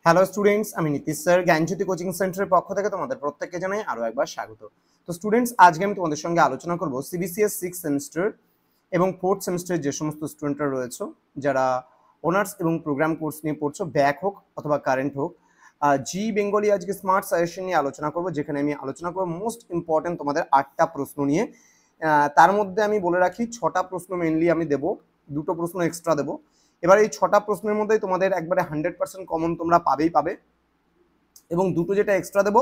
Hello students, আমি Nitish sir জ্ঞানজ্যোতি coaching সেন্টারের পক্ষ থেকে তোমাদের প্রত্যেককে জানাই আরও একবার স্বাগত। তো স্টুডেন্টস, আজকে আমি তোমাদের সঙ্গে আলোচনা করব সিবিসিএস 6 সেমিস্টার এবং 4th সেমিস্টারের যে সমস্ত স্টুডেন্টরা রয়েছে, যারা অনার্স এবং প্রোগ্রাম কোর্স নিয়ে পড়ছো, ব্যাক হোক অথবা কারেন্ট হোক, জি বেঙ্গলি আজকে স্মার্ট সাজেশন নিয়ে আলোচনা করব, যেখানে আমি আলোচনা করব মোস্ট ইম্পর্টেন্ট তোমাদের 8টা প্রশ্ন নিয়ে। তার মধ্যে আমি বলে রাখি 6টা প্রশ্ন মেনলি আমি দেবো, 2টো প্রশ্ন এক্সট্রা দেবো। এবার এই 6টা প্রশ্নের মধ্যেই তোমাদের একবারে 100% কমন তোমরা পাবে, এবং দুটো যেটা এক্সট্রা দেবো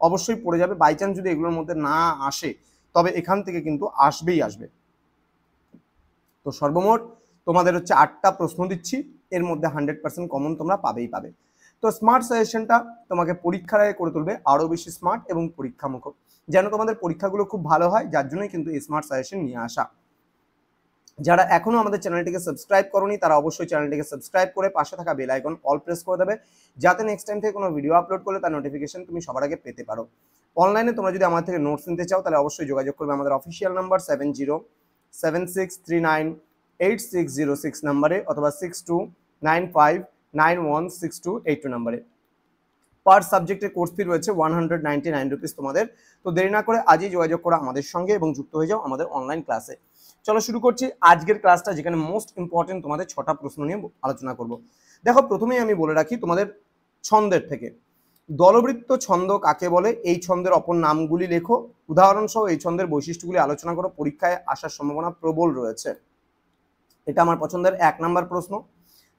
অবশ্যই পড়ে যাবে। বাই চান্স যদি এগুলোর মধ্যে না আসে, তবে এখান থেকে কিন্তু আসবেই আসবে। তো সর্বমোট তোমাদের হচ্ছে 8টা প্রশ্ন দিচ্ছি, এর মধ্যে 100% কমন তোমরা পাবে। তো স্মার্ট সাজেশনটা তোমাকে পরীক্ষার আগে করে তুলবে আরও বেশি স্মার্ট এবং পরীক্ষামুখ, যেন তোমাদের পরীক্ষাগুলো খুব ভালো হয়, যার জন্যই কিন্তু এই স্মার্ট সাজেশন নিয়ে আসা। যারা এখনো আমাদের চ্যানেলটিকে সাবস্ক্রাইব করোনি, তারা অবশ্যই চ্যানেলটিকে সাবস্ক্রাইব করে পাশে থাকা বেল আইকন অল প্রেস করে দেবে, যাতে নেক্সট টাইম থেকে কোনো ভিডিও আপলোড করলে তার নোটিফিকেশন তুমি সবার আগে পেতে পারো। অনলাইনে তোমরা যদি আমার থেকে নোটস নিতে চাও, তাহলে অবশ্যই যোগাযোগ করবে আমাদের অফিসিয়াল নাম্বার 7076398606 নাম্বারে, অথবা 6295916282 নাম্বারে। পার সাবজেক্টের কোর্স ফি রয়েছে 199 রুপিস তোমাদের। তো দেরি না করে আজই যোগাযোগ করো আমাদের সঙ্গে এবং যুক্ত হয়ে যাও আমাদের অনলাইন ক্লাসে। চলো শুরু করছি আজকের ক্লাসটা, যেখানে মোস্ট ইম্পর্টেন্ট তোমাদের 6টা প্রশ্ন নিয়ে আলোচনা করব। দেখো, প্রথমেই আমি বলে রাখি তোমাদের ছন্দের থেকে, দলবৃত্ত ছন্দ কাকে বলে, এই ছন্দের অপর নামগুলি লেখো, উদাহরণসহ এই ছন্দের বৈশিষ্ট্যগুলি আলোচনা করো, পরীক্ষায় আসার সম্ভাবনা প্রবল রয়েছে। এটা আমার পছন্দের 1 নাম্বার প্রশ্ন।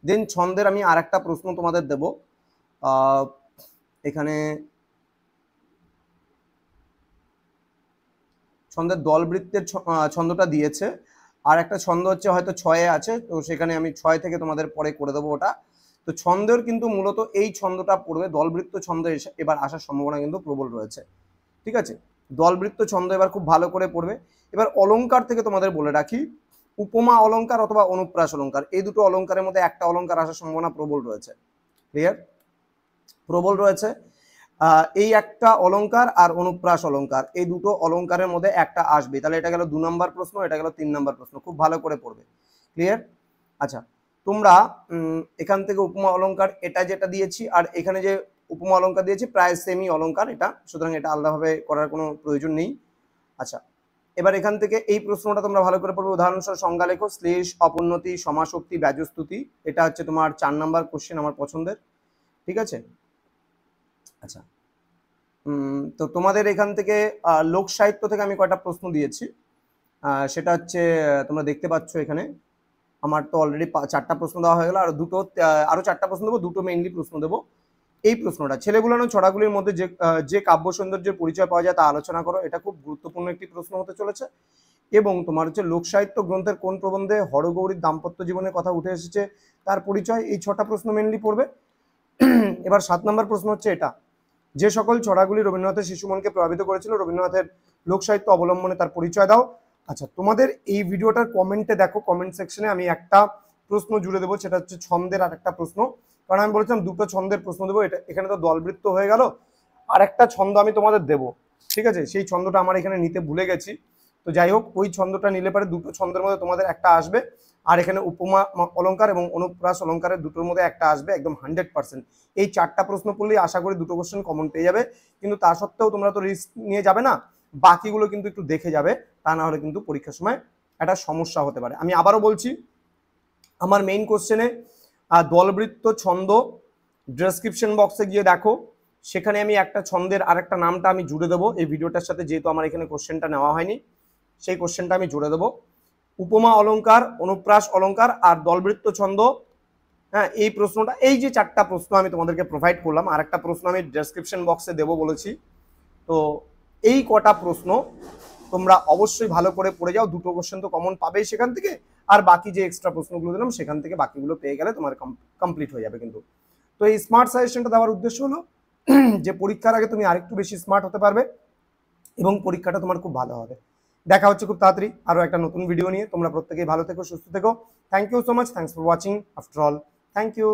দেন ছন্দের আমি আর একটা প্রশ্ন তোমাদের দেব। এখানে ছন্দের দলবৃত্তের ছন্দটা দিয়েছে, আর একটা ছন্দ হচ্ছে হয়তো 6-এ আছে, তো সেখানে আমি 6 থেকে তোমাদের পরে করে দেবো ওটা। তো ছন্দের কিন্তু মূলত এই ছন্দটা পড়বে, দলবৃত্ত ছন্দ এবার আসার সম্ভাবনা কিন্তু প্রবল রয়েছে। ঠিক আছে, দলবৃত্ত ছন্দ এবার খুব ভালো করে পড়বে। এবার অলংকার থেকে তোমাদের বলে রাখি, উপমা অলংকার অথবা অনুপ্রাস অলংকার, এই দুটো অলংকারের মধ্যে একটা অলংকার আসার সম্ভাবনা প্রবল রয়েছে। ক্লিয়ার? প্রবল রয়েছে। এই একটা অলংকার আর অনুপ্রাস অলংকার, এই দুটো অলংকারের মধ্যে একটা আসবে। তাহলে এটা গেল 2 নম্বর প্রশ্ন, এটা গেল 3 নম্বর প্রশ্ন। খুব ভালো করে পড়বে। ক্লিয়ার? আচ্ছা, তোমরা এখান থেকে উপমা অলংকার এটা যেটা দিয়েছি আর এখানে যে উপমা অলংকার দিয়েছি প্রায় সেমই অলংকার এটা, সুতরাং এটা আলাদাভাবে করার কোনো প্রয়োজন নেই। আচ্ছা, এবার এখান থেকে এই প্রশ্নটা তোমরা ভালো করে পড়বে। উদাহরণসহ সংজ্ঞা লেখো, শ্লেষ, অপোন্নতি, সমাসক্তি, ব্যাজস্তুতি। এটা হচ্ছে তোমার 4 নম্বর কোশ্চেন, আমার পছন্দের। ঠিক আছে? আচ্ছা, তো তোমাদের এখান থেকে লোক সাহিত্য থেকে আমি কয়টা প্রশ্ন দিয়েছি, সেটা হচ্ছে তোমরা দেখতে পাচ্ছ এখানে। আমার তো অলরেডি 4টা প্রশ্ন দেওয়া হয়ে গেল, আর আরো 4টা প্রশ্ন দেবো, 2টো মেইনলি প্রশ্ন দেবো। এই প্রশ্নটা, ছেলেগুলানো ছড়াগুলির মধ্যে যে কাব্য সৌন্দর্যের পরিচয় পাওয়া যায় তা আলোচনা করো। এটা খুব গুরুত্বপূর্ণ একটি প্রশ্ন হতে চলেছে। এবং তোমার হচ্ছে লোকসাহিত্য গ্রন্থের কোন প্রবন্ধে হরগৌরীর দাম্পত্য জীবনের কথা উঠে এসেছে তার পরিচয়। এই 6টা প্রশ্ন মেনলি পড়বে। এবার 7 নম্বর প্রশ্ন হচ্ছে এটা, যে সকল ছড়াগুলি রবীন্দ্রনাথের শিশুমনকে প্রভাবিত করেছিল, রবীন্দ্রনাথের লোকসাহিত্য অবলম্বনে তার পরিচয় দাও। আচ্ছা, তোমাদের এই ভিডিওটার কমেন্টে দেখো, কমেন্ট সেকশনে আমি একটা প্রশ্ন জুড়ে দেবো, সেটা হচ্ছে ছন্দের আর একটা প্রশ্ন। কারণ আমি বলেছিলাম 2টো ছন্দের প্রশ্ন দেবো, এটা এখানে তো দলবৃত্ত হয়ে গেল, আর একটা ছন্দ আমি তোমাদের দেবো। ঠিক আছে, সেই ছন্দটা আমার এখানে নিতে ভুলে গেছি। তো যাই হোক, ওই ছন্দটা নিলে পারে 2টো ছন্দের মধ্যে তোমাদের একটা আসবে, আর এখানে উপমা অলংকার এবং অনুপ্রাস অলংকারের দুটোর মধ্যে একটা আসবে, একদম 100%। এই 4টা প্রশ্ন পড়লেই আশা করি 2টো কোশ্চেন কমন পেয়ে যাবে। কিন্তু তা সত্ত্বেও তোমরা তো রিস্ক নিয়ে যাবে না, বাকিগুলো কিন্তু একটু দেখে যাবে, তা না হলে কিন্তু পরীক্ষার সময় একটা সমস্যা হতে পারে। আমি আবারও বলছি, আমার মেইন কোশ্চেনে দলবৃত্ত ছন্দ, ডেসক্রিপশন বক্সে গিয়ে দেখো, সেখানে আমি একটা ছন্দের আরেকটা নামটা আমি জুড়ে দেবো এই ভিডিওটার সাথে, যেহেতু আমার এখানে কোশ্চেনটা নেওয়া হয়নি, সেই কোশ্চেনটা আমি জুড়ে দেবো। উপমা অলংকার, অনুপ্রাস অলংকার আর দলবৃত্ত ছন্দ। হ্যাঁ, এই প্রশ্নটা, এই যে 4টা প্রশ্ন আমি তোমাদেরকে প্রোভাইড করলাম, আর একটা প্রশ্ন আমি ডেসক্রিপশন বক্সে দেবো বলেছি। তো এই কটা প্রশ্ন তোমরা অবশ্যই ভালো করে পড়ে যাও, 2টো কোশ্চেন তো কমন পাবেই সেখান থেকে, আর বাকি যে এক্সট্রা প্রশ্নগুলো দিলাম সেখান থেকে বাকিগুলো পেয়ে গেলে তোমার কমপ্লিট হয়ে যাবে কিন্তু। তো এই স্মার্ট সাজেশনটা দেওয়ার উদ্দেশ্য হলো যে পরীক্ষার আগে তুমি আরেকটু বেশি স্মার্ট হতে পারবে এবং পরীক্ষাটা তোমার খুব ভালো হবে। দেখা হচ্ছে খুব তাড়াতাড়ি আরও একটা নতুন ভিডিও নিয়ে। তোমরা প্রত্যেকেই ভালো থেকো, সুস্থ থেকো। Thank you so much, thanks for watching after all. Thank you.